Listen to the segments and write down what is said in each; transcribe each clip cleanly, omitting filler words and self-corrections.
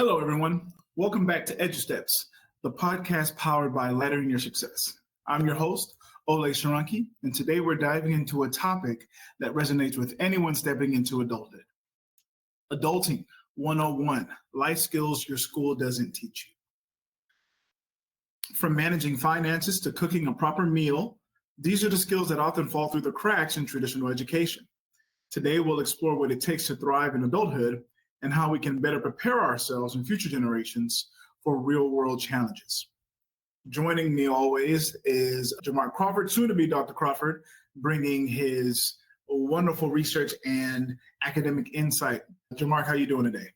Hello, everyone. Welcome back to Edu Steps, the podcast powered by Laddering Your Success. I'm your host, Olay, Shorunke, and today we're diving into a topic that resonates with anyone stepping into adulthood. Adulting 101, life skills your school doesn't teach you. From managing finances to cooking a proper meal, these are the skills that often fall through the cracks in traditional education. Today, we'll explore what it takes to thrive in adulthood and how we can better prepare ourselves and future generations for real-world challenges. Joining me always is Jamar Crawford, soon to be Dr. Crawford, bringing his wonderful research and academic insight. Jamar, how you doing today?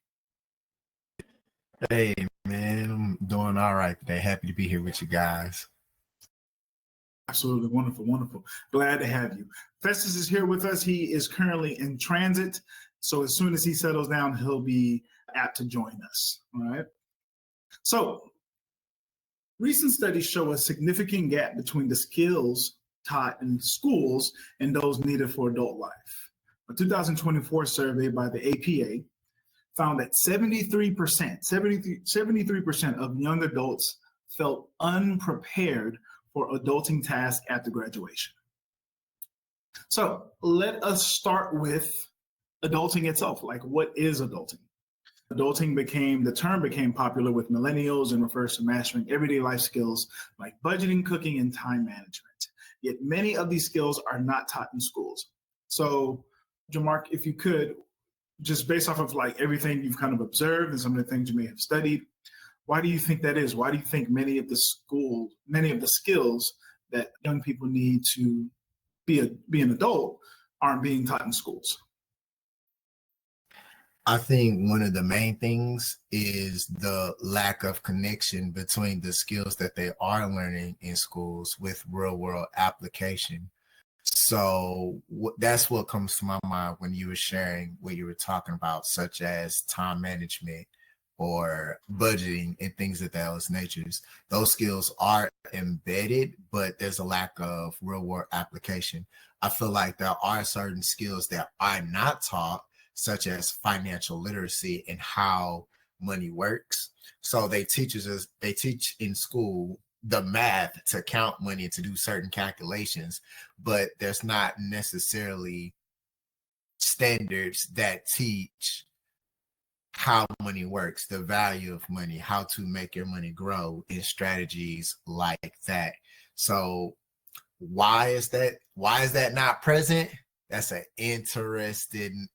Hey, man, I'm doing all right today. Happy to be here with you guys. Absolutely wonderful, wonderful. Glad to have you. Festus is here with us. He is currently in transit. So as soon as he settles down, he'll be apt to join us. All right. So recent studies show a significant gap between the skills taught in schools and those needed for adult life. A 2024 survey by the APA found that 73% of young adults felt unprepared for adulting tasks after graduation. So let us start with adulting itself. Like, what is adulting? The term became popular with millennials and refers to mastering everyday life skills like budgeting, cooking, and time management. Yet many of these skills are not taught in schools. So, Jamark, if you could, just based off of like everything you've kind of observed and some of the things you may have studied, why do you think that is? Why do you think many of the skills that young people need to be an adult aren't being taught in schools? I think one of the main things is the lack of connection between the skills that they are learning in schools with real world application. So that's what comes to my mind when you were sharing what you were talking about, such as time management or budgeting and things of those natures. Those skills are embedded, but there's a lack of real world application. I feel like there are certain skills that are not taught, such as financial literacy and how money works. So they teach in school the math to count money, to do certain calculations, but there's not necessarily standards that teach how money works, the value of money, how to make your money grow, and strategies like that. So why is that not present? That's an interesting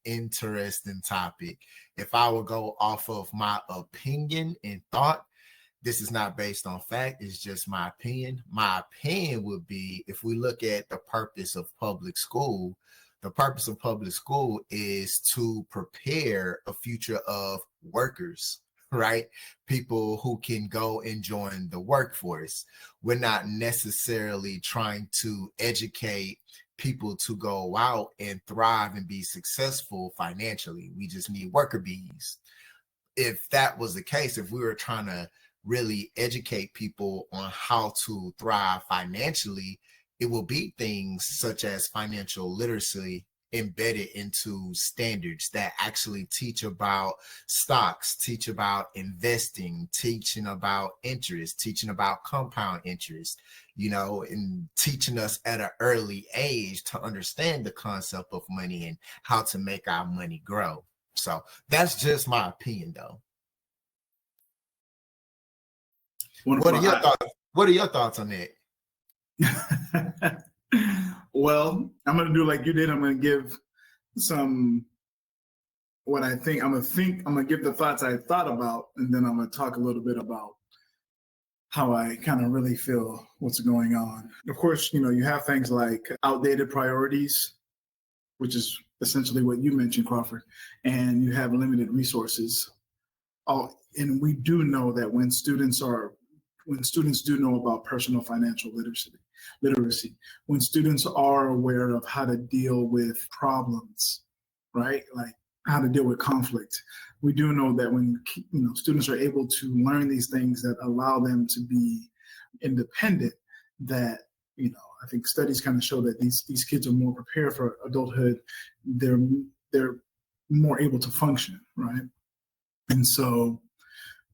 topic. If I would go off of my opinion and thought, this is not based on fact, it's just my opinion. My opinion would be, if we look at the purpose of public school, the purpose of public school is to prepare a future of workers, right? People who can go and join the workforce. We're not necessarily trying to educate people to go out and thrive and be successful financially. We just need worker bees. If that was the case, if we were trying to really educate people on how to thrive financially, it will be things such as financial literacy embedded into standards that actually teach about stocks, teach about investing, teaching about interest, teaching about compound interest, and teaching us at an early age to understand the concept of money and how to make our money grow. So that's just my opinion, though. What are your thoughts on that? Well, I'm going to do like you did. I'm going to give what I think. I'm going to give the thoughts I thought about, and then I'm going to talk a little bit about how I kind of really feel what's going on. Of course, you have things like outdated priorities, which is essentially what you mentioned, Crawford, and you have limited resources. And we do know that when students do know about personal financial literacy, when students are aware of how to deal with problems, right? Like how to deal with conflict. We do know that when students are able to learn these things that allow them to be independent, that I think studies kind of show that these kids are more prepared for adulthood. They're more able to function, right? And so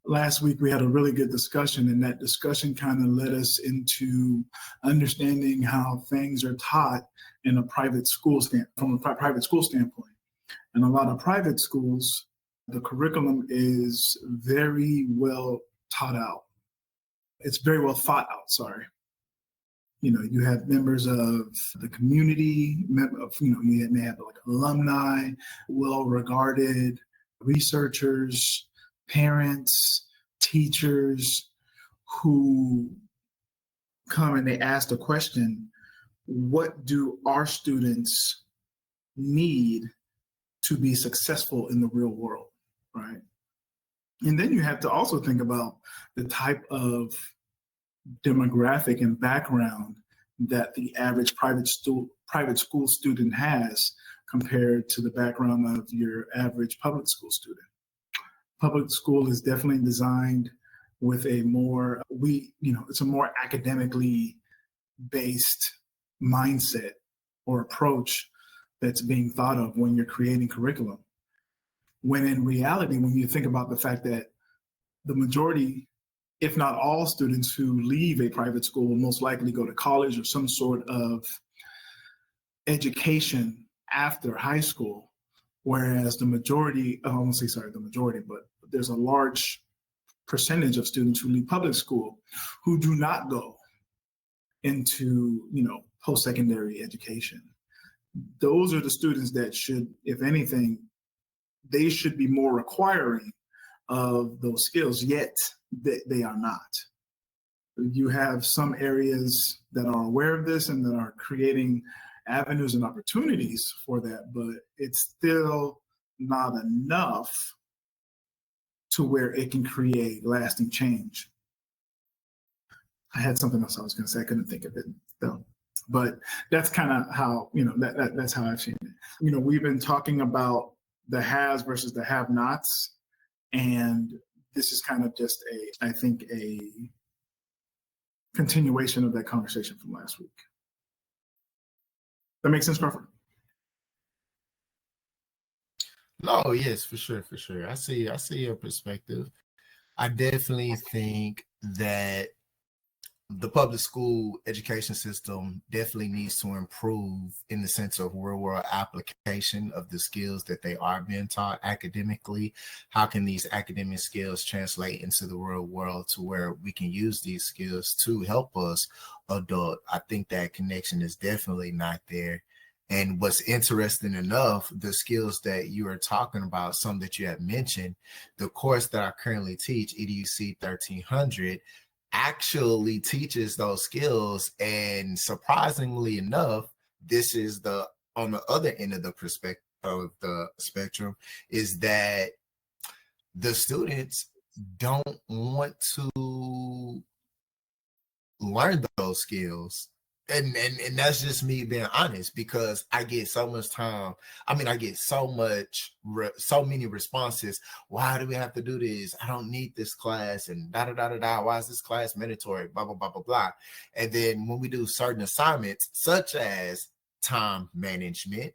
last week we had a really good discussion, and that discussion kind of led us into understanding how things are taught in a private school from a private school standpoint. And a lot of private schools, the curriculum is very well taught out. It's very well thought out, sorry. You have members of the community, you may have like alumni, well-regarded researchers, parents, teachers who come and they ask the question, what do our students need to be successful in the real world, right? And then you have to also think about the type of demographic and background that the average private school student has compared to the background of your average public school student. Public school is definitely designed with a more, it's a more academically based mindset or approach that's being thought of when you're creating curriculum. When in reality, when you think about the fact that the majority, if not all students who leave a private school will most likely go to college or some sort of education after high school, whereas the majority, I won't say sorry, the majority, but there's a large percentage of students who leave public school who do not go into, post-secondary education. Those are the students that should, if anything, they should be more requiring of those skills, yet they are not. You have some areas that are aware of this and that are creating avenues and opportunities for that, but it's still not enough to where it can create lasting change. I had something else I was going to say. I couldn't think of it though. But that's kind of how, that's how I've seen it. We've been talking about the haves versus the have-nots. And this is kind of just I think a continuation of that conversation from last week. That makes sense, Crawford? No, yes, for sure. I see your perspective. I definitely think that the public school education system definitely needs to improve in the sense of real world application of the skills that they are being taught academically. How can these academic skills translate into the real world to where we can use these skills to help us adult? I think that connection is definitely not there. And what's interesting enough, the skills that you are talking about, some that you have mentioned, the course that I currently teach, Edu 1300, actually teaches those skills. And surprisingly enough, this is on the other end of the perspective of the spectrum, is that the students don't want to learn those skills. And that's just me being honest, because I get so much time. I get so many responses. Why do we have to do this? I don't need this class, and da. Why is this class mandatory? Blah, blah, blah, blah, blah. And then when we do certain assignments, such as time management,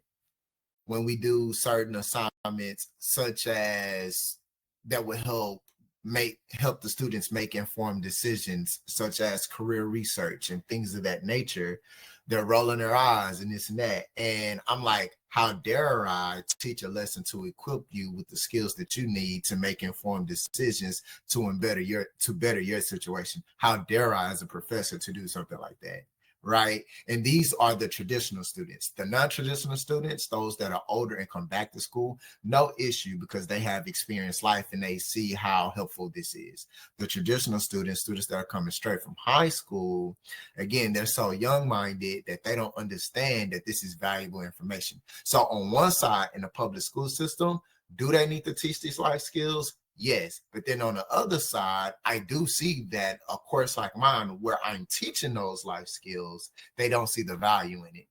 when we do certain assignments, such as that would help the students make informed decisions, such as career research and things of that nature, they're rolling their eyes and this and that. And I'm like, how dare I teach a lesson to equip you with the skills that you need to make informed decisions to better your situation? How dare I as a professor to do something like that? Right? And these are the traditional students. The non-traditional students, those that are older and come back to school, no issue, because they have experienced life and they see how helpful this is. The traditional students that are coming straight from high school, again, they're so young-minded that they don't understand that this is valuable information. So on one side, in the public school system, do they need to teach these life skills? Yes. But then on the other side, I do see that a course like mine, where I'm teaching those life skills, they don't see the value in it.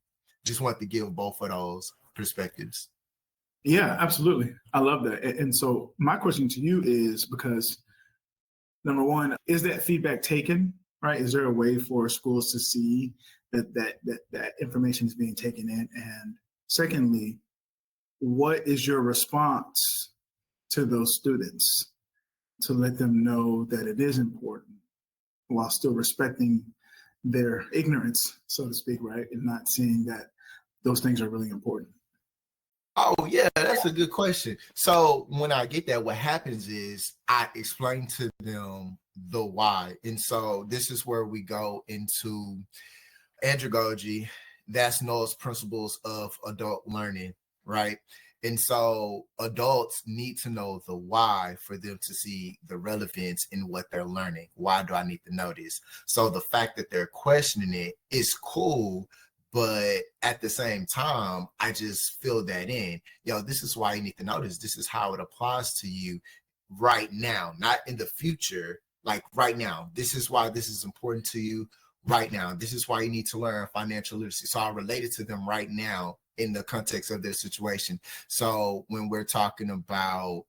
Just want to give both of those perspectives. Yeah, absolutely. I love that. And so my question to you is, because number one, is that feedback taken, right? Is there a way for schools to see that information is being taken in? And secondly, what is your response to those students? to let them know that it is important while still respecting their ignorance, so to speak, right? And not seeing that those things are really important. Oh, yeah, that's a good question. So when I get that, what happens is I explain to them the why. And so this is where we go into andragogy. That's Noah's principles of adult learning, right? And so adults need to know the why for them to see the relevance in what they're learning. Why do I need to know this? So the fact that they're questioning it is cool, but at the same time, I just fill that in. Yo, this is why you need to know this. This is how it applies to you right now, not in the future, like right now. This is why this is important to you right now. This is why you need to learn financial literacy. So I relate it to them right now in the context of their situation. So when we're talking about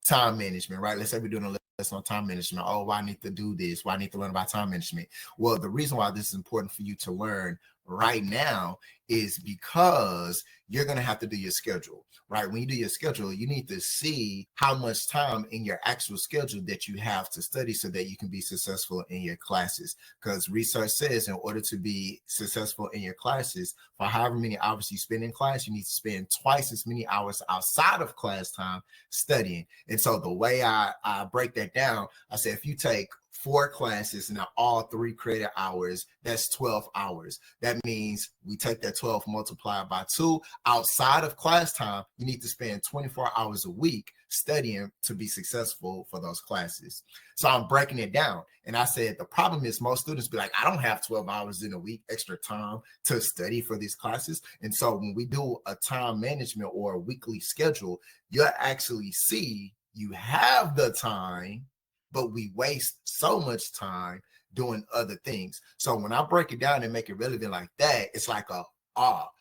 time management, right? Let's say we're doing a lesson on time management. Oh, why I need to do this? Why I need to learn about time management? Well, the reason why this is important for you to learn right now is because you're going to have to do your schedule, right? When you do your schedule, you need to see how much time in your actual schedule that you have to study so that you can be successful in your classes. Because research says in order to be successful in your classes, for however many hours you spend in class, you need to spend twice as many hours outside of class time studying. And so the way I break that down, I say if you take 4 classes and all 3 credit hours, that's 12 hours. That means we take that 12 multiplied by 2. Outside of class time, you need to spend 24 hours a week studying to be successful for those classes. So I'm breaking it down. And I said, the problem is most students be like, I don't have 12 hours in a week extra time to study for these classes. And so when we do a time management or a weekly schedule, you'll actually see you have the time, but we waste so much time doing other things. So when I break it down and make it relevant like that, it's like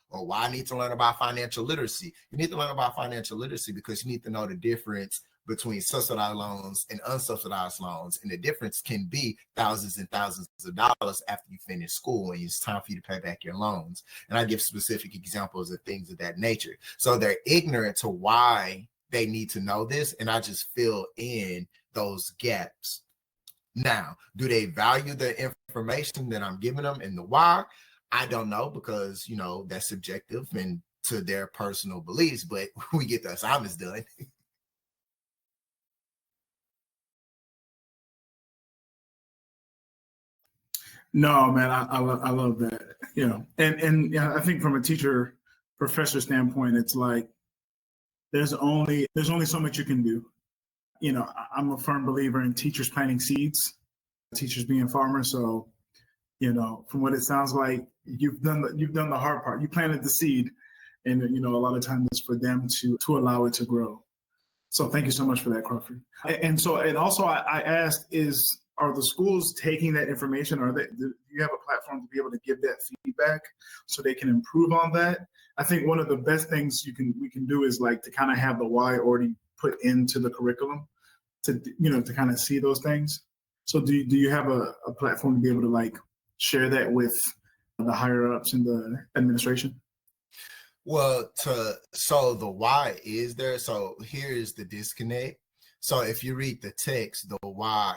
or why I need to learn about financial literacy. You need to learn about financial literacy because you need to know the difference between subsidized loans and unsubsidized loans. And the difference can be thousands and thousands of dollars after you finish school and it's time for you to pay back your loans. And I give specific examples of things of that nature. So they're ignorant to why they need to know this. And I just fill in those gaps. Now, do they value the information that I'm giving them and the why? I don't know, because, you know, that's subjective and to their personal beliefs, but we get the assignments done. No, man, I love that. You know, and yeah, I think from a teacher professor standpoint, it's like there's only so much you can do. You know, I'm a firm believer in teachers planting seeds, teachers being farmers. So, you know, from what it sounds like, you've done the hard part. You planted the seed, and you know, a lot of times it's for them to allow it to grow. So thank you so much for that, Crawford. And so, and also I asked, are the schools taking that information? Do you have a platform to be able to give that feedback so they can improve on that? I think one of the best things we can do is like to kind of have the why already put into the curriculum to, you know, to kind of see those things. So do you have a platform to be able to like share that with the higher ups in the administration? Well, so the why is there. So here is the disconnect. So if you read the text, the why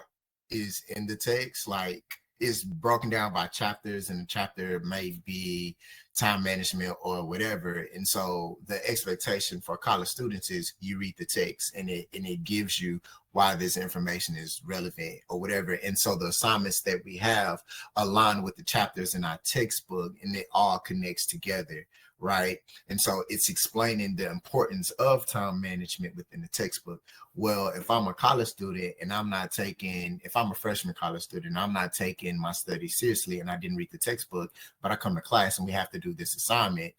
is in the text, like it's broken down by chapters, and the chapter may be time management or whatever. And so the expectation for college students is you read the text and it gives you why this information is relevant or whatever. And so the assignments that we have align with the chapters in our textbook, and it all connects together, right? And so it's explaining the importance of time management within the textbook. Well, if I'm a college student and if I'm a freshman college student, I'm not taking my studies seriously and I didn't read the textbook, but I come to class and we have to do this assignment,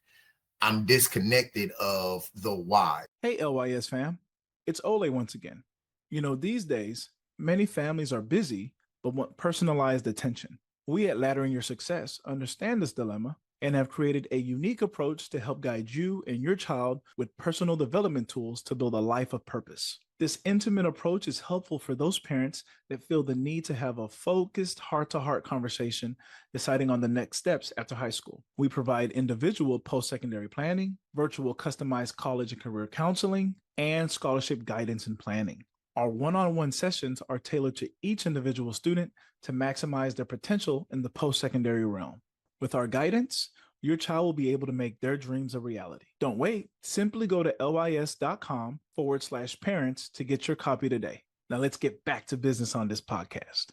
I'm disconnected of the why. Hey, LYS fam, it's Olay once again. You know, these days, many families are busy but want personalized attention. We at Laddering Your Success understand this dilemma and have created a unique approach to help guide you and your child with personal development tools to build a life of purpose. This intimate approach is helpful for those parents that feel the need to have a focused heart-to-heart conversation deciding on the next steps after high school. We provide individual post-secondary planning, virtual customized college and career counseling, and scholarship guidance and planning. Our one-on-one sessions are tailored to each individual student to maximize their potential in the post-secondary realm. With our guidance, your child will be able to make their dreams a reality. Don't wait. Simply go to lys.com/parents to get your copy today. Now let's get back to business on this podcast.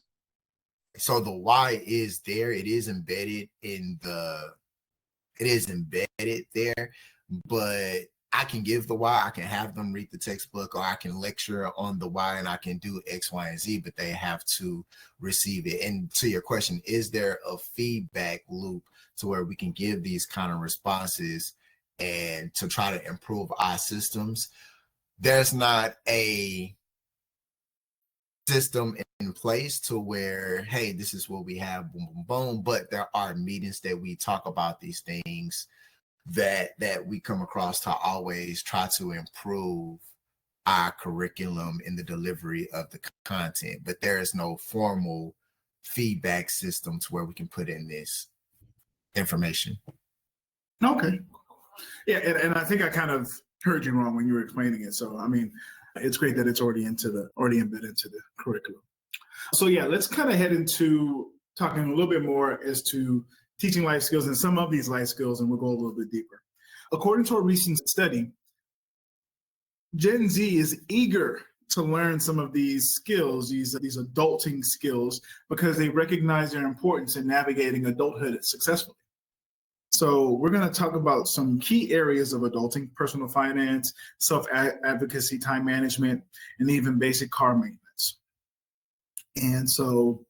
So the why is there. It is embedded there, but I can give the why. I can have them read the textbook, or I can lecture on the why, and I can do X, Y, and Z, but they have to receive it. And to your question, is there a feedback loop to where we can give these kind of responses and to try to improve our systems? There's not a system in place to where, hey, this is what we have, boom, boom, boom. But there are meetings that we talk about these things that we come across to always try to improve our curriculum in the delivery of the content. But there is no formal feedback system to where we can put in this information. Okay. Yeah, and I think I kind of heard you wrong when you were explaining it. So, I mean, it's great that it's already embedded into the curriculum. So yeah, let's kind of head into talking a little bit more as to teaching life skills and some of these life skills, and we'll go a little bit deeper. According to a recent study, Gen Z is eager to learn some of these skills, these adulting skills, because they recognize their importance in navigating adulthood successfully. So we're going to talk about some key areas of adulting: personal finance, self-advocacy, time management, and even basic car maintenance. And so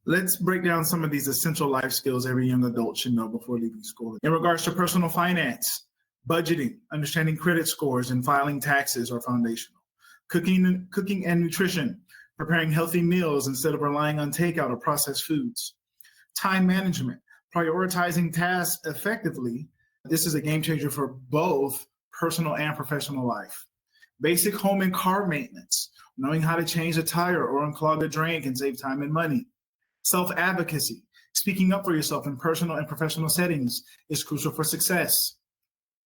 let's break down some of these essential life skills every young adult should know before leaving school. In regards to personal finance, budgeting, understanding credit scores, and filing taxes are foundational. Cooking and nutrition, preparing healthy meals instead of relying on takeout or processed foods. Time management, prioritizing tasks effectively. This is a game changer for both personal and professional life. Basic home and car maintenance, knowing how to change a tire or unclog a drain can save time and money. Self-advocacy, speaking up for yourself in personal and professional settings is crucial for success.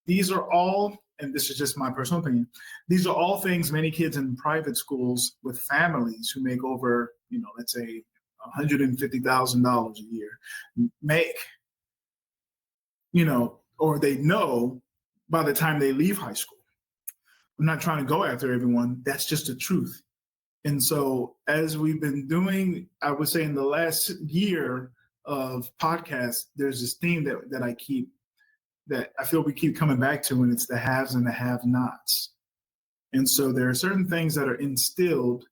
These are all, and this is just my personal opinion, these are all things many kids in private schools with families who make over, let's say $150,000 a year make, or they know by the time they leave high school. I'm not trying to go after everyone. That's just the truth. And so as we've been doing, I would say in the last year of podcasts, there's this theme that I feel we keep coming back to, and it's the haves and the have-nots. And so there are certain things that are instilled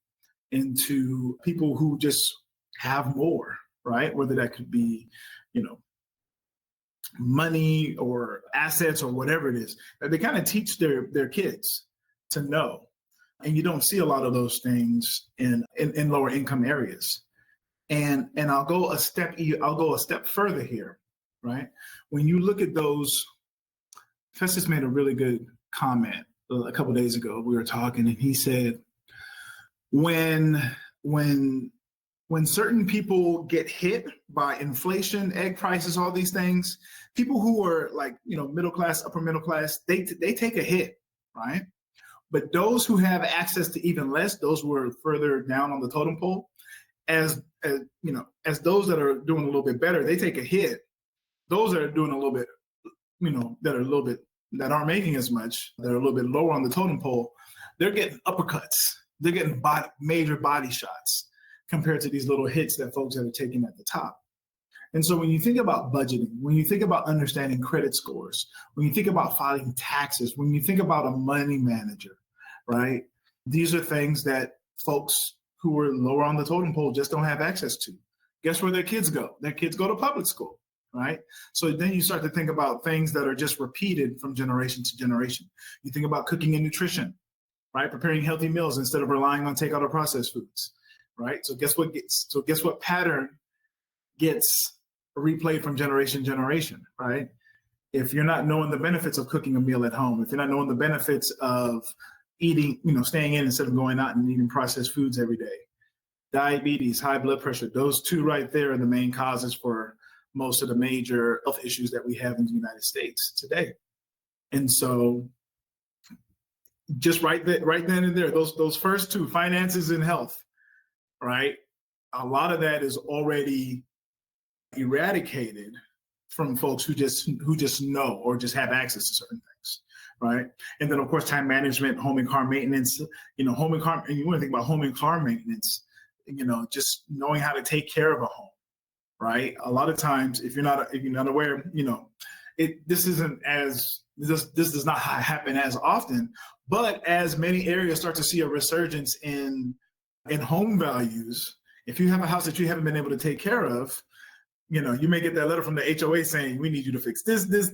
into people who just have more, right? Whether that could be, money or assets or whatever it is, that they kind of teach their kids to know. And you don't see a lot of those things in lower income areas. And I'll go a step further here, right? When you look at those, Festus made a really good comment a couple of days ago. We were talking, and he said, when certain people get hit by inflation, egg prices, all these things, people who are like, middle class, upper middle class, they take a hit, right? But those who have access to even less, those who are further down on the totem pole, as those that are doing a little bit better, they take a hit. Those that are doing a little bit, that aren't making as much, that are a little bit lower on the totem pole, they're getting uppercuts. They're getting major body shots compared to these little hits that folks that are taking at the top. And so when you think about budgeting, when you think about understanding credit scores, when you think about filing taxes, when you think about a money manager, right? These are things that folks who are lower on the totem pole just don't have access to. Guess where their kids go? Their kids go to public school, right? So then you start to think about things that are just repeated from generation to generation. You think about cooking and nutrition, right? Preparing healthy meals instead of relying on takeout or processed foods, right? So guess what pattern gets replayed from generation to generation, right? If you're not knowing the benefits of cooking a meal at home, if you're not knowing the benefits of eating, staying in instead of going out and eating processed foods every day, diabetes, high blood pressure, those two right there are the main causes for most of the major health issues that we have in the United States today. And so just right then and there, those first two, finances and health, right? A lot of that is already eradicated from folks who just know or just have access to certain things, right? And then of course, time management, home and car maintenance. And you want to think about home and car maintenance, just knowing how to take care of a home, right? A lot of times, if you're not aware, this does not happen as often, but as many areas start to see a resurgence in home values, if you have a house that you haven't been able to take care of, you may get that letter from the HOA saying, we need you to fix this, and this.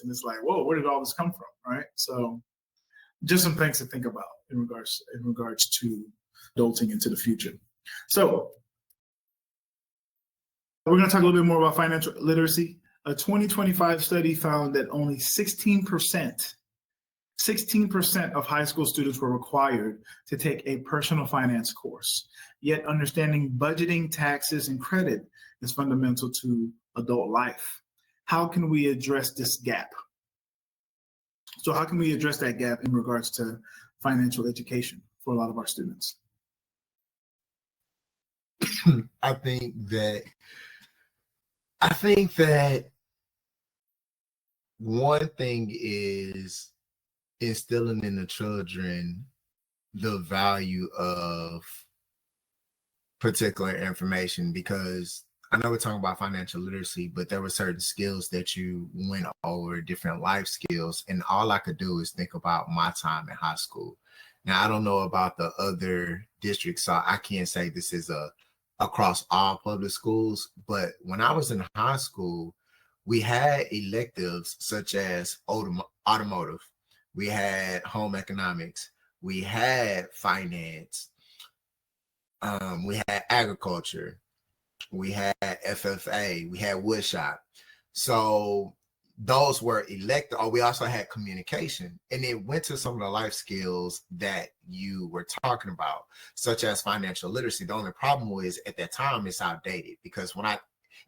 And it's like, whoa, where did all this come from, right? So just some things to think about in regards to adulting into the future. So we're going to talk a little bit more about financial literacy. A 2025 study found that only 16% of high school students were required to take a personal finance course. Yet understanding budgeting, taxes, and credit is fundamental to adult life. How can we address this gap? So how can we address that gap in regards to financial education for a lot of our students? I think that one thing is instilling in the children the value of particular information, because I know we're talking about financial literacy, but there were certain skills that you went over, different life skills, and all I could do is think about my time in high school. Now, I don't know about the other districts, so I can't say this is across all public schools, but when I was in high school, we had electives such as automotive, we had home economics, we had finance, we had agriculture, we had FFA, we had woodshop. So those were elective, or we also had communication, and it went to some of the life skills that you were talking about, such as financial literacy. The only problem was at that time it's outdated, because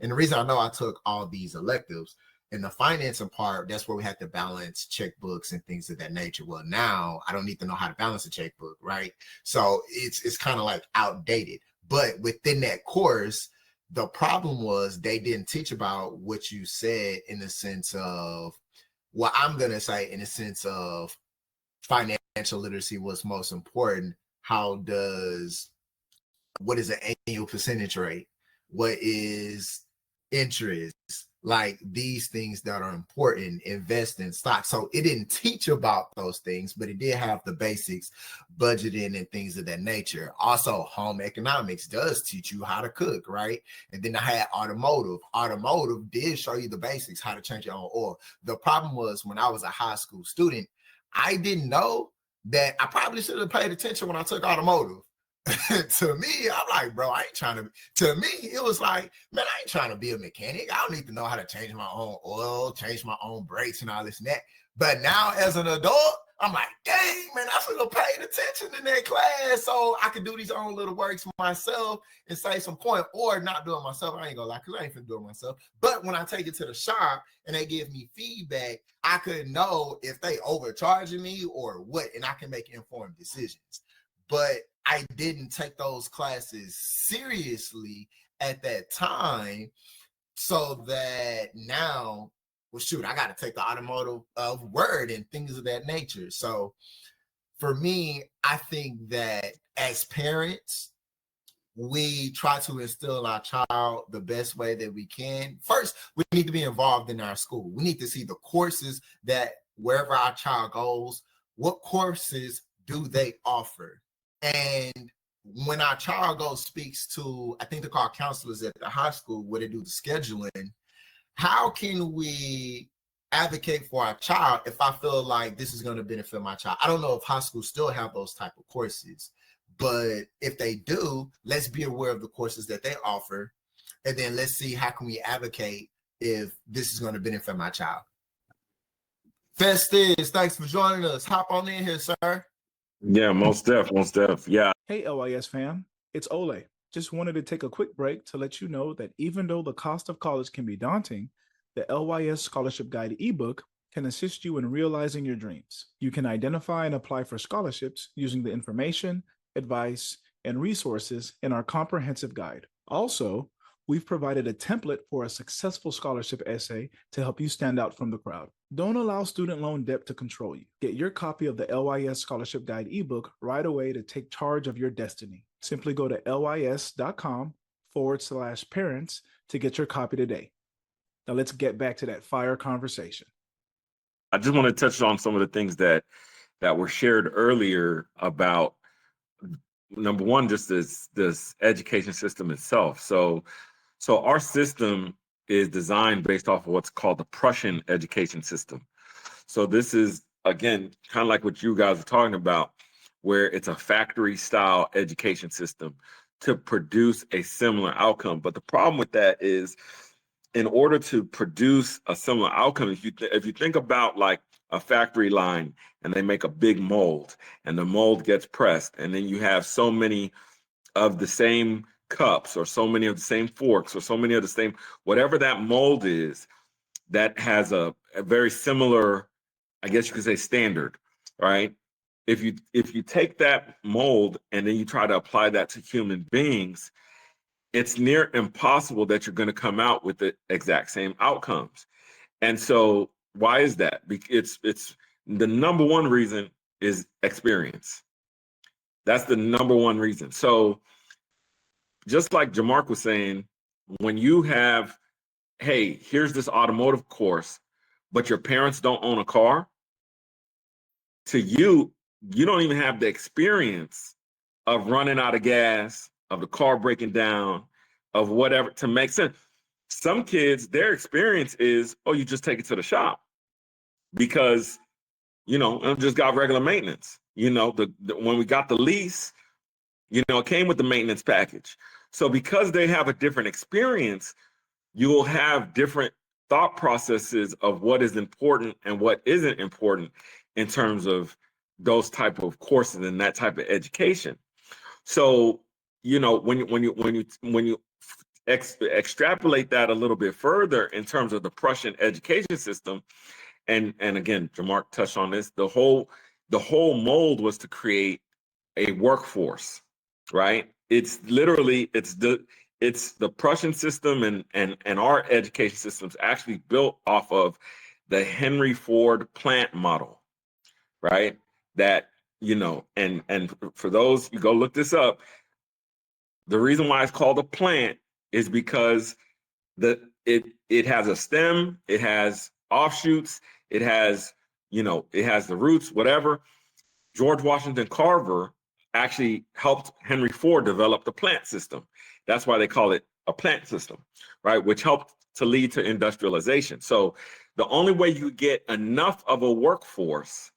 and the reason I know I took all these electives, in the financing part, that's where we had to balance checkbooks and things of that nature. Well, now I don't need to know how to balance a checkbook, right? So it's kind of like outdated. But within that course, the problem was they didn't teach about what you said in the sense of what I'm going to say in the sense of financial literacy was most important. What is an annual percentage rate? What is interest? Like these things that are important, invest in stocks. So it didn't teach about those things, but it did have the basics, budgeting and things of that nature. Also, home economics does teach you how to cook, right? And then I had automotive. Automotive did show you the basics, how to change your own oil. The problem was when I was a high school student, I didn't know that I probably should have paid attention when I took automotive. To me, I'm like, bro, I ain't trying to me, it was like, man, I ain't trying to be a mechanic. I don't need to know how to change my own oil, change my own brakes and all this and that. But now as an adult, I'm like, dang, man, I should have paid attention in that class so I could do these own little works myself and save some point, or not do it myself. I ain't gonna lie, because I ain't finna do it myself. But when I take it to the shop and they give me feedback, I could know if they overcharging me or what, and I can make informed decisions. But I didn't take those classes seriously at that time, so that now, well, shoot, I got to take the automotive word and things of that nature. So for me, I think that as parents, we try to instill in our child the best way that we can. First, we need to be involved in our school. We need to see the courses that wherever our child goes, what courses do they offer? And when our child speaks to, I think they're called counselors at the high school, where they do the scheduling, how can we advocate for our child if I feel like this is going to benefit my child? I don't know if high schools still have those type of courses, but if they do, let's be aware of the courses that they offer, and then let's see how can we advocate if this is going to benefit my child. Festus, thanks for joining us. Hop on in here, sir. Yeah, most def. Yeah. Hey, LYS fam, it's Olay. Just wanted to take a quick break to let you know that even though the cost of college can be daunting, the LYS Scholarship Guide ebook can assist you in realizing your dreams. You can identify and apply for scholarships using the information, advice, and resources in our comprehensive guide. Also, we've provided a template for a successful scholarship essay to help you stand out from the crowd. Don't allow student loan debt to control you. Get your copy of the LYS Scholarship Guide ebook right away to take charge of your destiny. Simply go to lys.com/parents to get your copy today. Now let's get back to that fire conversation. I just want to touch on some of the things that were shared earlier about, number one, just this education system itself. So our system is designed based off of what's called the Prussian education system. So this is, again, kind of like what you guys are talking about, where it's a factory style education system to produce a similar outcome. But the problem with that is, in order to produce a similar outcome, if you think about like a factory line and they make a big mold and the mold gets pressed, and then you have so many of the same cups or so many of the same forks or so many of the same, whatever that mold is, that has a very similar, I guess you could say, standard, right? If you take that mold and then you try to apply that to human beings, it's near impossible that you're going to come out with the exact same outcomes. And so why is that? It's the number one reason is experience. That's the number one reason. So just like Jamark was saying, when you have, hey, here's this automotive course, but your parents don't own a car, to you don't even have the experience of running out of gas, of the car breaking down, of whatever, to make sense. Some kids, their experience is, oh, you just take it to the shop because, it just got regular maintenance. When we got the lease, it came with the maintenance package. So because they have a different experience, you will have different thought processes of what is important and what isn't important in terms of those type of courses and that type of education. So, when you extrapolate that a little bit further in terms of the Prussian education system, and again, Jamark touched on this, the whole mold was to create a workforce, right? It's literally, it's the Prussian system and our education systems actually built off of the Henry Ford plant model, right? That, and for those, you go look this up, the reason why it's called a plant is because it has a stem, it has offshoots, it has the roots, whatever. George Washington Carver actually helped Henry Ford develop the plant system. That's why they call it a plant system, right? Which helped to lead to industrialization. So the only way you get enough of a workforce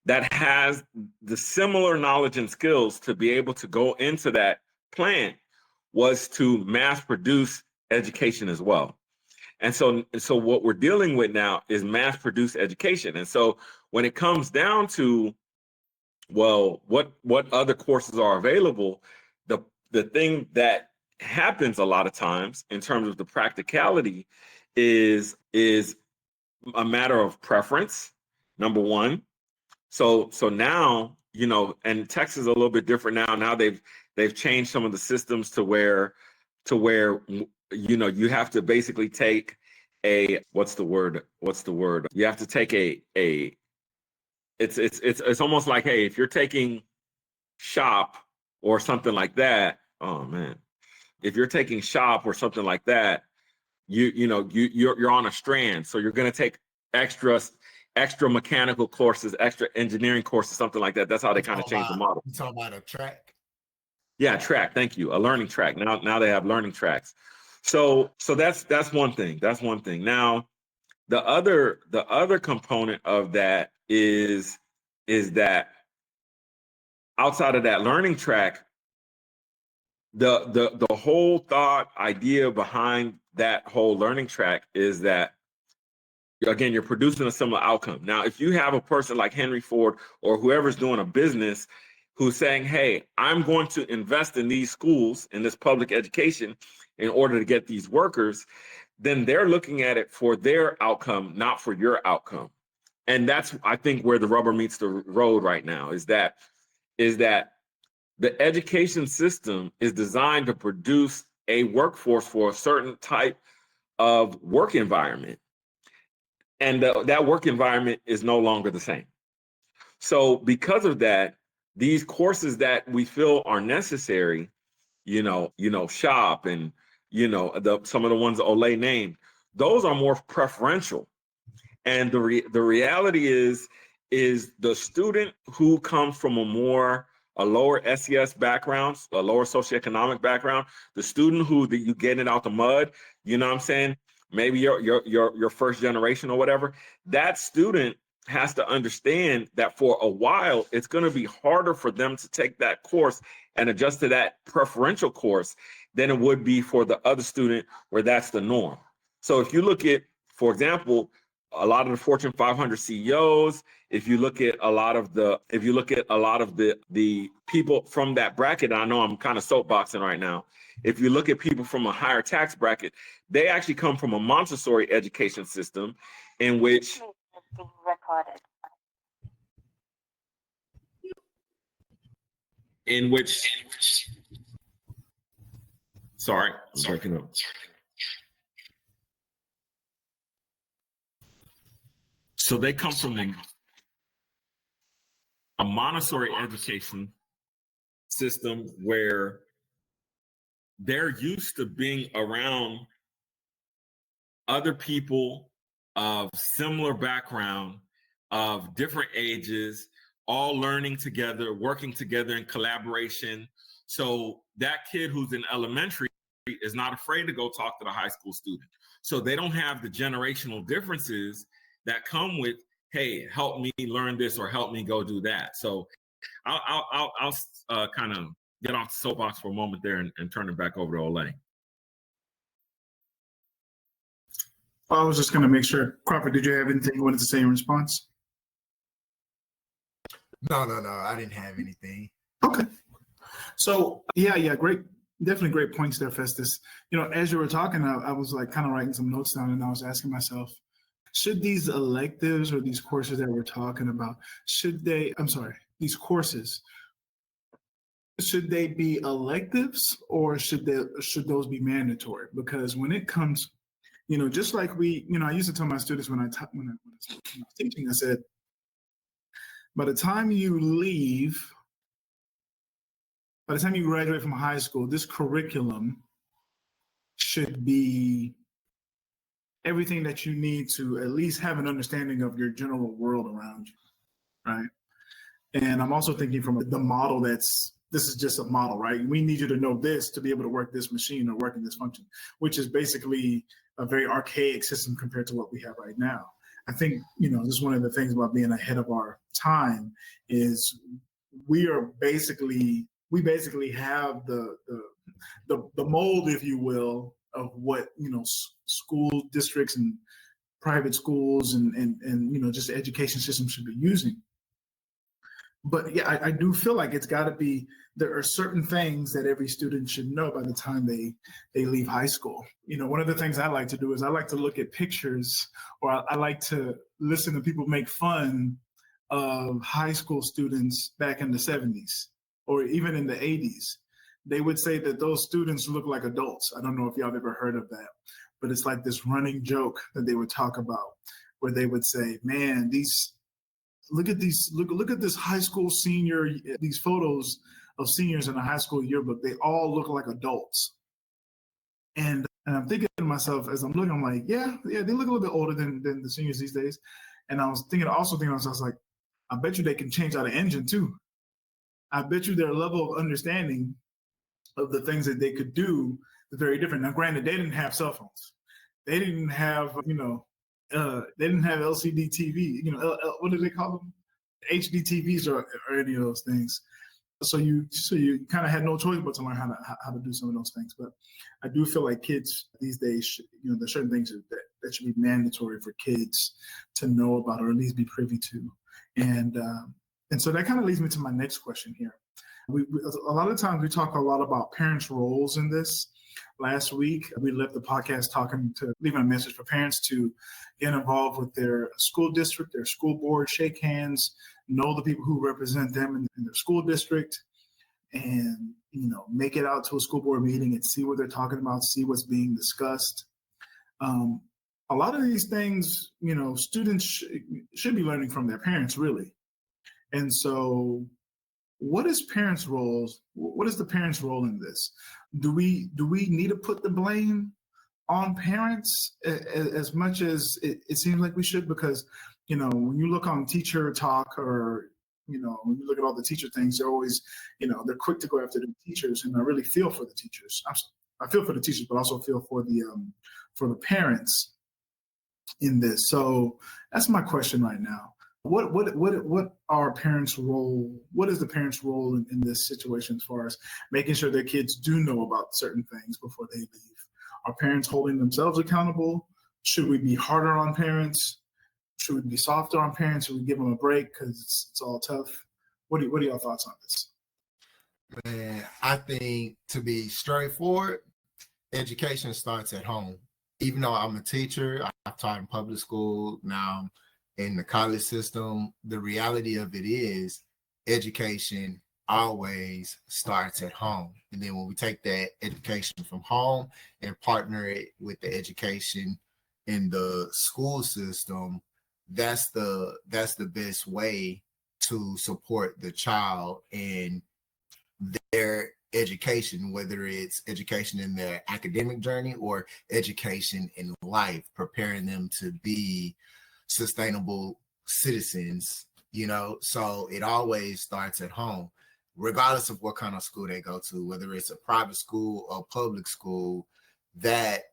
that has the similar knowledge and skills to be able to go into that plant was to mass produce education as well. And so what we're dealing with now is mass produced education. And so when it comes down to, well, what other courses are available, the thing that happens a lot of times in terms of the practicality is a matter of preference, number one. So now, and Texas is a little bit different now. Now they've changed some of the systems to where you have to basically take what's the word? You have to take it's almost like, hey, if you're taking shop or something like that, oh man, if you're taking shop or something like that, you're on a strand. So you're going to take extra mechanical courses, extra engineering courses, something like that. That's how they kind of change the model. You talking about a track? Yeah, track. Thank you. A learning track. Now they have learning tracks. So that's one thing. That's one thing. Now, the other component of that is that outside of that learning track, the whole thought idea behind that whole learning track is that, again, you're producing a similar outcome. Now, if you have a person like Henry Ford or whoever's doing a business who's saying, hey, I'm going to invest in these schools, in this public education, in order to get these workers, then they're looking at it for their outcome, not for your outcome. And that's, I think, where the rubber meets the road right now, is that the education system is designed to produce a workforce for a certain type of work environment. And that work environment is no longer the same. So because of that, these courses that we feel are necessary, shop and, some of the ones Olay named, those are more preferential. And the reality is the student who comes from a lower SES background, a lower socioeconomic background, the student who you get it out the mud, you know what I'm saying? Maybe your first generation or whatever, that student has to understand that for a while, it's going to be harder for them to take that course and adjust to that preferential course than it would be for the other student where that's the norm. So if you look at, for example, a lot of the Fortune 500 CEOs, if you look at a lot of the people from that bracket, I know I'm kind of soapboxing right now. If you look at people from a higher tax bracket, they actually come from a Montessori education system in which sorry, I'm breaking up. So they come from a Montessori education system where they're used to being around other people of similar background, of different ages, all learning together, working together in collaboration. So that kid who's in elementary is not afraid to go talk to the high school student. So they don't have the generational differences that come with, hey, help me learn this or help me go do that. So I'll kind of get off the soapbox for a moment there and turn it back over to Olay. I was just going to make sure. Crawford, did you have anything you wanted to say in response? No, I didn't have anything. Okay. So yeah, great. Definitely great points there, Festus. As you were talking, I was like kind of writing some notes down, and I was asking myself, should these electives or these courses that we're talking about, these courses, should they be electives or should those be mandatory? Because when it comes, just like I used to tell my students when I was teaching, I said, by the time you graduate from high school, this curriculum should be everything that you need to at least have an understanding of your general world around you, right? And I'm also thinking from the model this is just a model, right? We need you to know this to be able to work this machine or work in this function, which is basically a very archaic system compared to what we have right now. I think, this is one of the things about being ahead of our time is we basically have the mold, if you will, of what school districts and private schools and just the education system should be using. But yeah, I do feel like it's got to be, there are certain things that every student should know by the time they leave high school. One of the things I like to do is I like to look at pictures, or I like to listen to people make fun of high school students back in the 70s or even in the 80s. They would say that those students look like adults. I don't know if y'all have ever heard of that, but it's like this running joke that they would talk about, where they would say, man, look at this high school senior, these photos of seniors in a high school yearbook. They all look like adults. And I'm thinking to myself, as I'm looking, I'm like, yeah, they look a little bit older than the seniors these days. And I was thinking to myself, like, I bet you they can change out an engine too. I bet you their level of understanding of the things that they could do is very different. Now, granted, they didn't have cell phones. They didn't have, they didn't have LCD TV, what do they call them? HD TVs or any of those things. So you kind of had no choice but to learn how to do some of those things. But I do feel like kids these days, there's certain things that should be mandatory for kids to know about or at least be privy to. And so that kind of leads me to my next question here. A lot of times we talk a lot about parents' roles in this, last week. We left the podcast leaving a message for parents to get involved with their school district, their school board, shake hands, know the people who represent them in their school district, and, make it out to a school board meeting and see what they're talking about, see what's being discussed. A lot of these things, students should be learning from their parents, really. And so what is the parents' role in this? Do we need to put the blame on parents as much as it seems like we should? Because, when you look on Teacher Talk or, when you look at all the teacher things, they're always, they're quick to go after the teachers. And I really feel for the teachers. I feel for the teachers, but also feel for the parents in this. So that's my question right now. What are parents' role? What is the parents' role in this situation as far as making sure their kids do know about certain things before they leave? Are parents holding themselves accountable? Should we be harder on parents? Should we be softer on parents? Should we give them a break because it's all tough? What are your thoughts on this? Man, I think, to be straightforward, education starts at home. Even though I'm a teacher, I've taught in public school, now in the college system, the reality of it is education always starts at home. And then when we take that education from home and partner it with the education in the school system, that's the best way to support the child in their education, whether it's education in their academic journey or education in life, preparing them to be sustainable citizens, so it always starts at home, regardless of what kind of school they go to, whether it's a private school or public school. That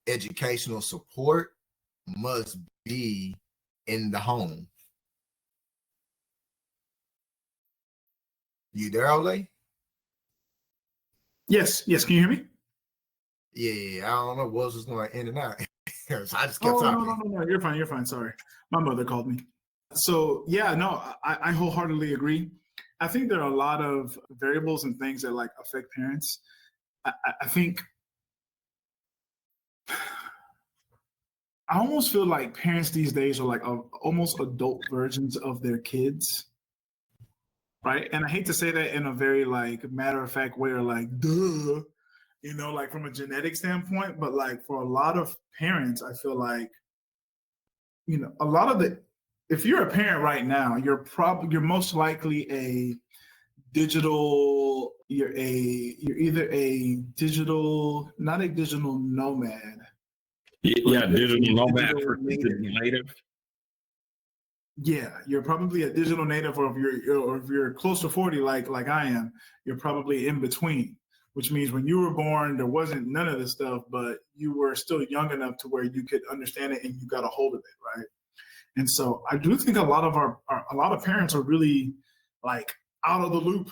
educational support must be in the home. You there, Olay? Yes. Can you hear me? Yeah. I don't know what was going in and out. So I just kept talking. No. You're fine. Sorry. My mother called me. So yeah, no, I wholeheartedly agree. I think there are a lot of variables and things that affect parents. I think I almost feel like parents these days are almost adult versions of their kids. Right. And I hate to say that in a very matter of fact way or duh, from a genetic standpoint, but for a lot of parents, I feel like, a lot of if you're a parent right now, you're most likely you're either a digital, not a digital nomad. Yeah, digital nomad for digital native. Yeah, you're probably a digital native, or if you're close to 40, like I am, you're probably in between. Which means when you were born, there wasn't none of this stuff, but you were still young enough to where you could understand it and you got a hold of it, right? And so I do think a lot of parents are really out of the loop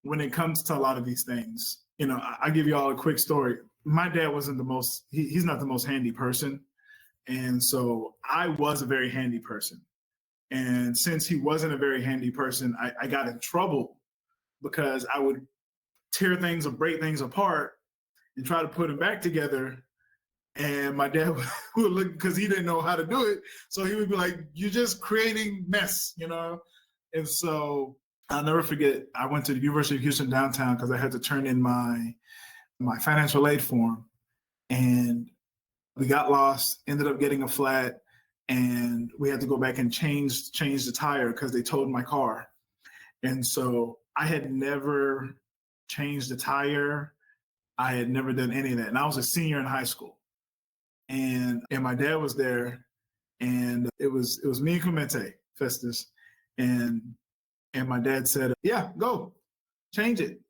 when it comes to a lot of these things. I give you all a quick story. My dad wasn't he's not the most handy person. And so I was a very handy person. And since he wasn't a very handy person, I got in trouble because I would tear things or break things apart and try to put them back together. And my dad would look, because he didn't know how to do it. So he would be like, "You're just creating mess," And so I'll never forget, I went to the University of Houston downtown because I had to turn in my financial aid form. And we got lost, ended up getting a flat, and we had to go back and change the tire because they towed my car. And so I had never changed the tire. I had never done any of that. And I was a senior in high school. And my dad was there, and it was me and Clemente, Festus. And my dad said, "Yeah, go, change it."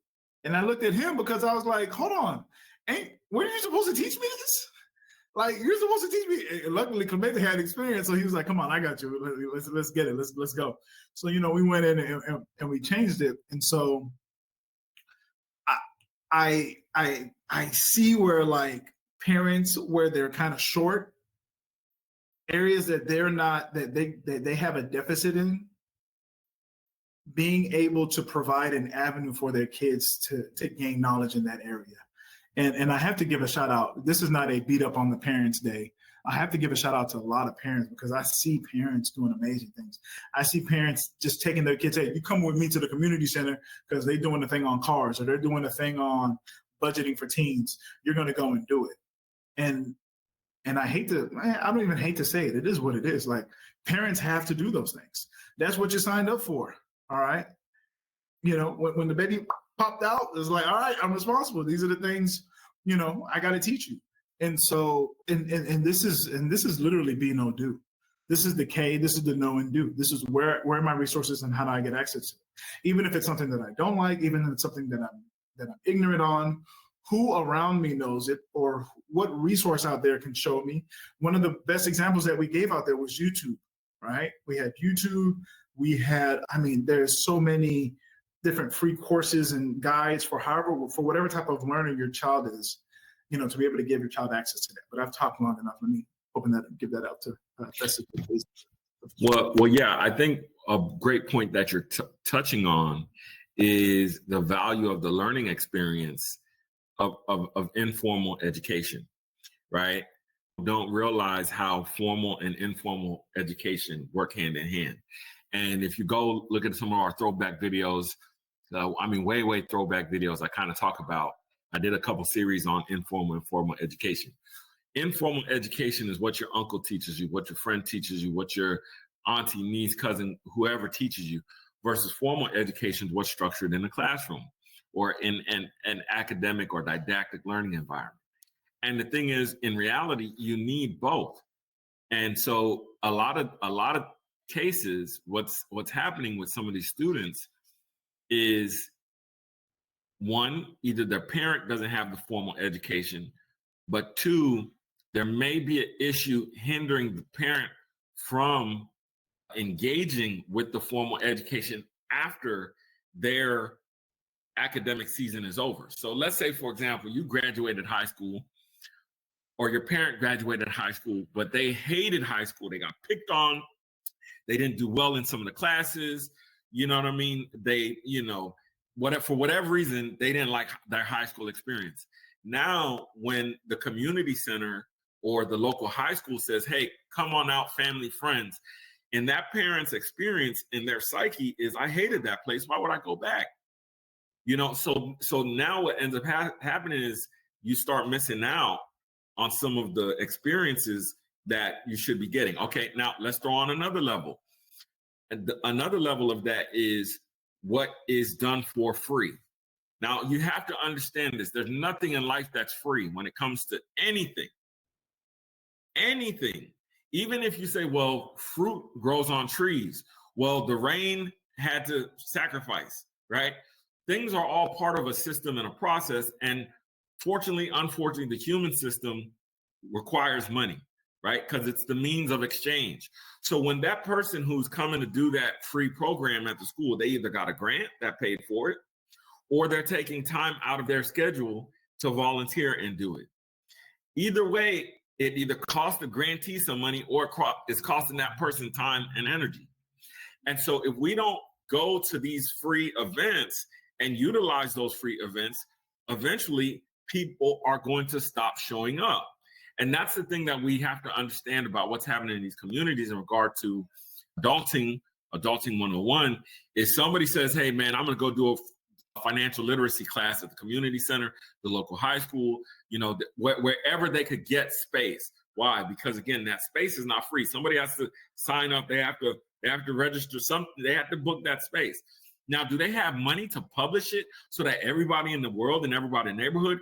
And I looked at him because I was like, "Hold on, weren't you supposed to teach me this? You're supposed to teach me." And luckily, Clemente had experience, so he was like, "Come on, I got you. Let's get it. Let's go." So we went in and we changed it. And so I see where parents, where they're kind of short, areas that they have a deficit in, being able to provide an avenue for their kids to gain knowledge in that area. And I have to give a shout out. This is not a beat up on the Parents' Day. I have to give a shout out to a lot of parents because I see parents doing amazing things. I see parents just taking their kids, hey, you come with me to the community center because they're doing a thing on cars or they're doing a thing on budgeting for teens. You're going to go and do it. And I don't even hate to say it. It is what it is. Like, parents have to do those things. That's what you signed up for. All right. You know, when the baby popped out, it's like, all right, I'm responsible. These are the things, you know, I got to teach you. And so, and this is literally be no do. This is the K, this is the know and do. This is where are my resources and how do I get access to it? Even if it's something that I don't like, even if it's something that I'm ignorant on, who around me knows it or what resource out there can show me. One of the best examples that we gave out there was YouTube, right? We had YouTube, there's so many different free courses and guides for whatever type of learner your child is, you know, to be able to give your child access to that. But I've talked long enough. Let me give that out to Festus. Well, yeah, I think a great point that you're touching on is the value of the learning experience of informal education, right? Don't realize how formal and informal education work hand in hand. And if you go look at some of our throwback videos, way throwback videos, I kind of talk about, I did a couple series on informal and formal education. Informal education is what your uncle teaches you, what your friend teaches you, what your auntie, niece, cousin, whoever teaches you, versus formal education is what's structured in the classroom or in an academic or didactic learning environment. And the thing is, in reality, you need both. And so a lot of cases, what's happening with some of these students is, one, either their parent doesn't have the formal education, but two, there may be an issue hindering the parent from engaging with the formal education after their academic season is over. So let's say, for example, you graduated high school or your parent graduated high school, but they hated high school. They got picked on. They didn't do well in some of the classes. You know what I mean? They, for whatever reason, they didn't like their high school experience. Now, when the community center or the local high school says, hey, come on out, family, friends, and that parent's experience in their psyche is, I hated that place. Why would I go back? So now what ends up happening is you start missing out on some of the experiences that you should be getting. Okay, now let's throw on another level. And another level of that is what is done for free. Now, you have to understand this. There's nothing in life that's free when it comes to anything. Anything. Even if you say, well, fruit grows on trees. Well, the rain had to sacrifice, right? Things are all part of a system and a process. And fortunately, unfortunately, the human system requires money, right? Because it's the means of exchange. So when that person who's coming to do that free program at the school, they either got a grant that paid for it, or they're taking time out of their schedule to volunteer and do it. Either way, it either costs the grantee some money or it's costing that person time and energy. And so if we don't go to these free events and utilize those free events, eventually people are going to stop showing up. And that's the thing that we have to understand about what's happening in these communities in regard to adulting 101 is somebody says, hey, man, I'm going to go do a financial literacy class at the community center, the local high school, wherever they could get space. Why? Because, again, that space is not free. Somebody has to sign up. They have to register something. They have to book that space. Now, do they have money to publish it so that everybody in the world and everybody in the neighborhood?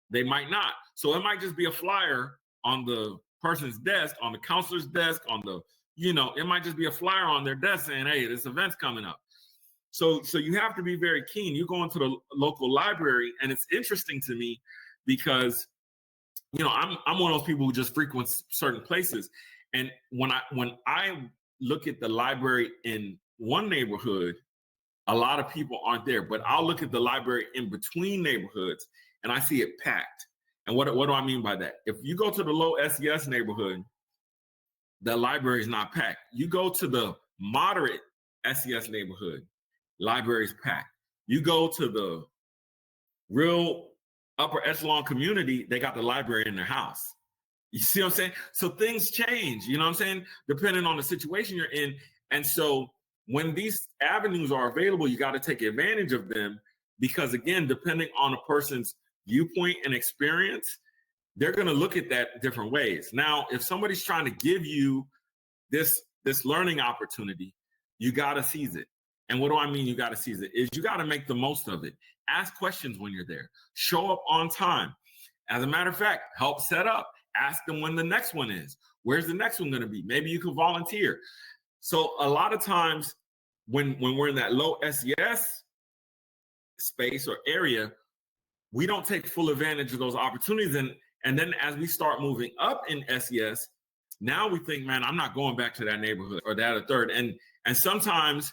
They might not. So it might just be a flyer on the person's desk, on the counselor's desk, it might just be a flyer on their desk saying, hey, this event's coming up. So you have to be very keen. You go into the local library, and it's interesting to me because, I'm one of those people who just frequents certain places. And when I look at the library in one neighborhood, a lot of people aren't there, but I'll look at the library in between neighborhoods and I see it packed. And what do I mean by that? If you go to the low SES neighborhood, the library is not packed. You go to the moderate SES neighborhood, library is packed. You go to the real upper echelon community, they got the library in their house. You see what I'm saying? So things change, you know what I'm saying? Depending on the situation you're in. And so when these avenues are available, you got to take advantage of them because, again, depending on a person's viewpoint and experience, they're going to look at that different ways. Now, if somebody's trying to give you this learning opportunity, you got to seize it. And what do I mean you got to seize it? Is you got to make the most of it. Ask questions when you're there. Show up on time. As a matter of fact, help set up. Ask them when the next one is. Where's the next one going to be? Maybe you can volunteer. So a lot of times when we're in that low SES space or area, we don't take full advantage of those opportunities. And then as we start moving up in SES, now we think, man, I'm not going back to that neighborhood or that or third. And sometimes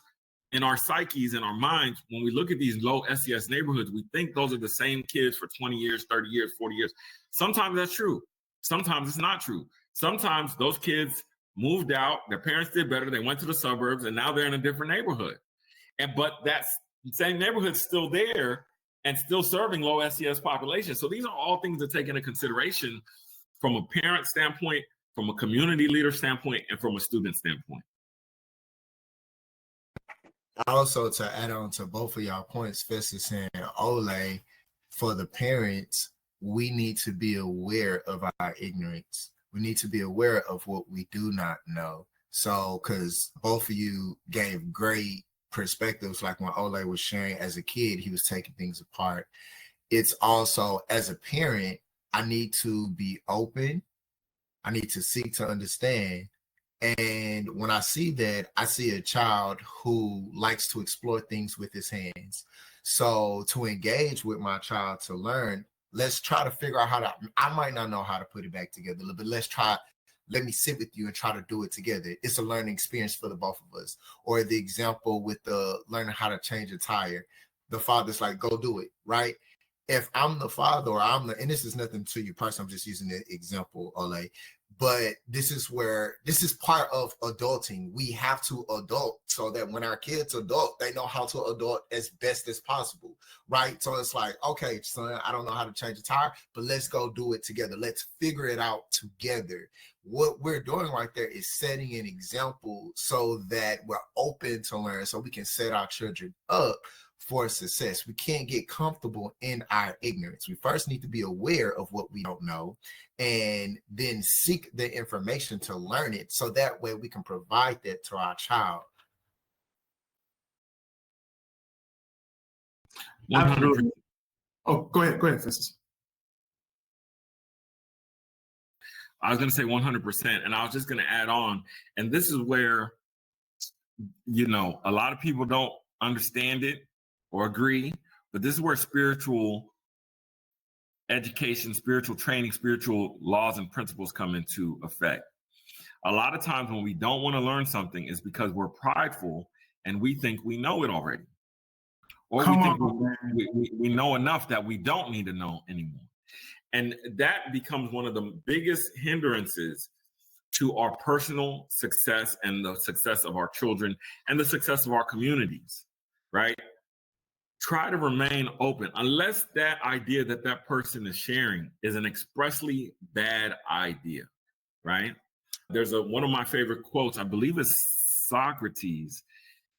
in our psyches, in our minds, when we look at these low SES neighborhoods, we think those are the same kids for 20 years, 30 years, 40 years. Sometimes that's true. Sometimes it's not true. Sometimes those kids moved out, their parents did better, they went to the suburbs, and now they're in a different neighborhood. But that same neighborhood's still there and still serving low SES population. So these are all things to take into consideration from a parent standpoint, from a community leader standpoint, and from a student standpoint. Also, to add on to both of y'all points, Festus and Olay, for the parents, we need to be aware of our ignorance. We need to be aware of what we do not know. So, because both of you gave great perspectives, like when Olay was sharing as a kid, he was taking things apart. It's also, as a parent, I need to be open. I need to seek to understand. And when I see that, I see a child who likes to explore things with his hands. So to engage with my child to learn, let's try to figure out how to, I might not know how to put it back together, but let me sit with you and try to do it together. It's a learning experience for the both of us. Or the example with the learning how to change a tire. The father's like, go do it, right? If I'm the father or and this is nothing to you personally, I'm just using the example, Olay. But this is part of adulting. We have to adult so that when our kids adult, they know how to adult as best as possible, right? So it's like, okay, son, I don't know how to change a tire, but let's go do it together. Let's figure it out together. What we're doing right there is setting an example so that we're open to learn, so we can set our children up for success. We can't get comfortable in our ignorance. We first need to be aware of what we don't know and then seek the information to learn it so that way we can provide that to our child. 100%. Oh, go ahead, Festus. I was going to say 100%, and I was just going to add on, and this is where, a lot of people don't understand it or agree, but this is where spiritual education, spiritual training, spiritual laws and principles come into effect. A lot of times when we don't want to learn something is because we're prideful and we think we know it already. Or we know enough that we don't need to know anymore. And that becomes one of the biggest hindrances to our personal success and the success of our children and the success of our communities, right? Try to remain open unless that idea that person is sharing is an expressly bad idea, right? There's one of my favorite quotes, I believe it's Socrates.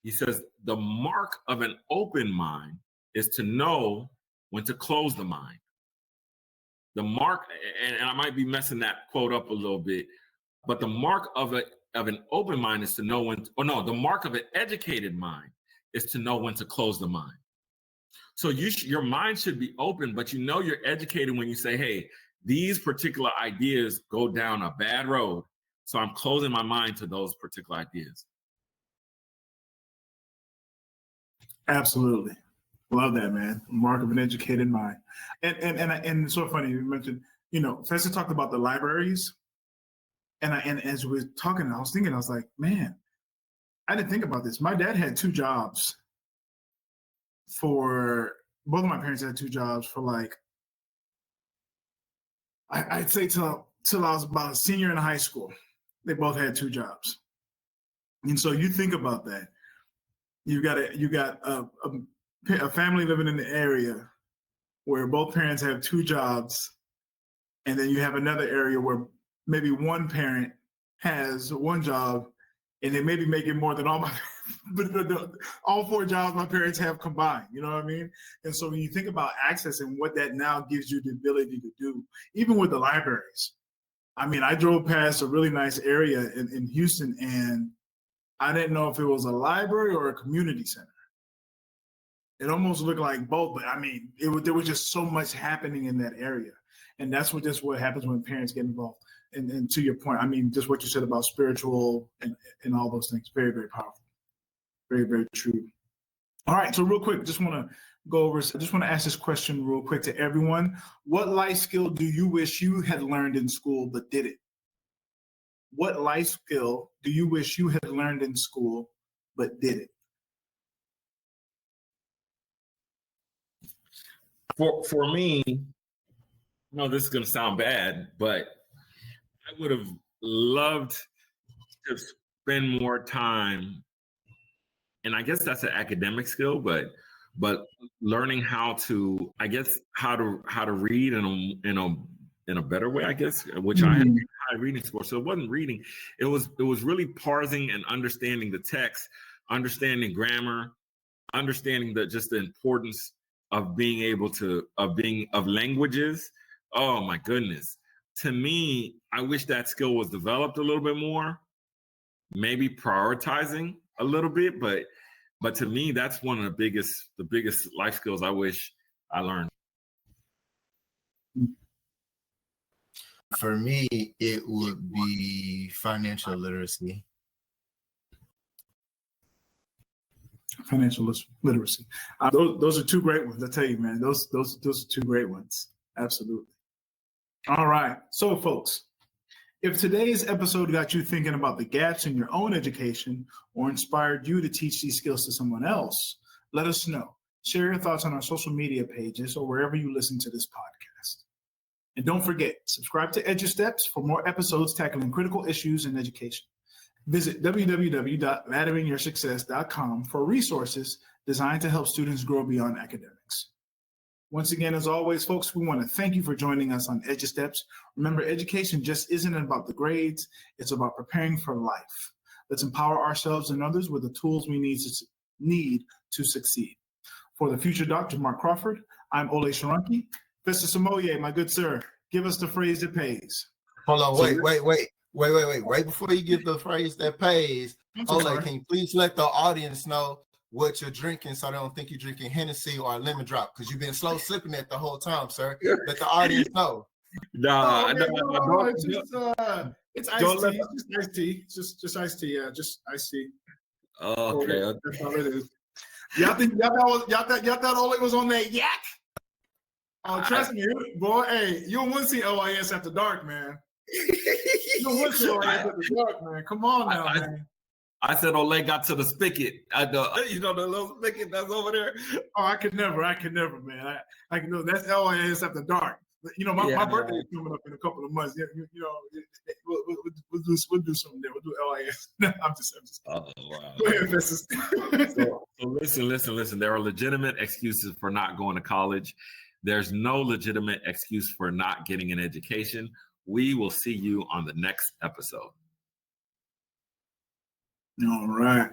He says, the mark of an open mind is to know when to close the mind. The mark, and I might be messing that quote up a little bit, but the mark of an open mind is to know when, the mark of an educated mind is to know when to close the mind. So your mind should be open, but you're educated when you say, hey, these particular ideas go down a bad road. So I'm closing my mind to those particular ideas. Absolutely. Love that, man. Mark of an educated mind. And it's so funny you mentioned, Festus talked about the libraries. And as we were talking, I was like, man, I didn't think about this. My dad had two jobs. Both of my parents had two jobs for I'd say till I was about a senior in high school. They both had two jobs. And so you think about that. You got a family living in the area where both parents have two jobs, and then you have another area where maybe one parent has one job, and they maybe making more than all my, but all four jobs my parents have combined. You know what I mean? And so when you think about access and what that now gives you the ability to do, even with the libraries. I mean, I drove past a really nice area in Houston, and I didn't know if it was a library or a community center. It almost looked like both, but I mean, there was just so much happening in that area. And that's what happens when parents get involved. And to your point, I mean, just what you said about spiritual and all those things, very, very powerful. Very, very true. All right, so real quick, just want to ask this question real quick to everyone. What life skill do you wish you had learned in school but didn't? What life skill do you wish you had learned in school but didn't? For me, this is going to sound bad, but I would have loved to spend more time, and I guess that's an academic skill, but learning how to read in a better way, I guess, which I had high reading score. So it wasn't reading; it was really parsing and understanding the text, understanding grammar, understanding the importance of being able to of languages. Oh my goodness. To me, I wish that skill was developed a little bit more, maybe prioritizing a little bit, but to me, that's one of the biggest life skills I wish I learned. For me, it would be financial literacy. Financial literacy. Those are two great ones. I tell you, man, those are two great ones. Absolutely. All right. So, folks, if today's episode got you thinking about the gaps in your own education or inspired you to teach these skills to someone else, let us know. Share your thoughts on our social media pages or wherever you listen to this podcast. And don't forget, subscribe to Edu Steps for more episodes tackling critical issues in education. Visit www.ladderinyoursuccess.com for resources designed to help students grow beyond academics. Once again, as always, folks, we want to thank you for joining us on Edu Steps. Remember, education just isn't about the grades. It's about preparing for life. Let's empower ourselves and others with the tools we need to succeed. For the future Dr. Mark Crawford, I'm Olay Shorunke. Festus Amoye, my good sir, give us the phrase that pays. Hold on, wait. Right before you get the phrase that pays, Olay, can you please let the audience know what you're drinking so they don't think you're drinking Hennessy or a lemon drop, because you've been slow sipping it the whole time, sir. Let the audience know. It's iced tea. It's just iced tea. It's just iced tea. Yeah, just iced tea. Okay. That's all it is. Y'all thought Olay was on that yak? Oh, trust me, boy. Hey, you don't want to see LYS after dark, man. You don't want to see LYS after dark, man. Come on now, man. I said Olay got to the spigot. The little spigot that's over there. Oh, I could never, man. I can know that's LYS after dark. My birthday is coming up in a couple of months. We'll do something there. We'll do LYS. I'm just. Oh wow. Go ahead, Festus. So listen. There are legitimate excuses for not going to college. There's no legitimate excuse for not getting an education. We will see you on the next episode. All right.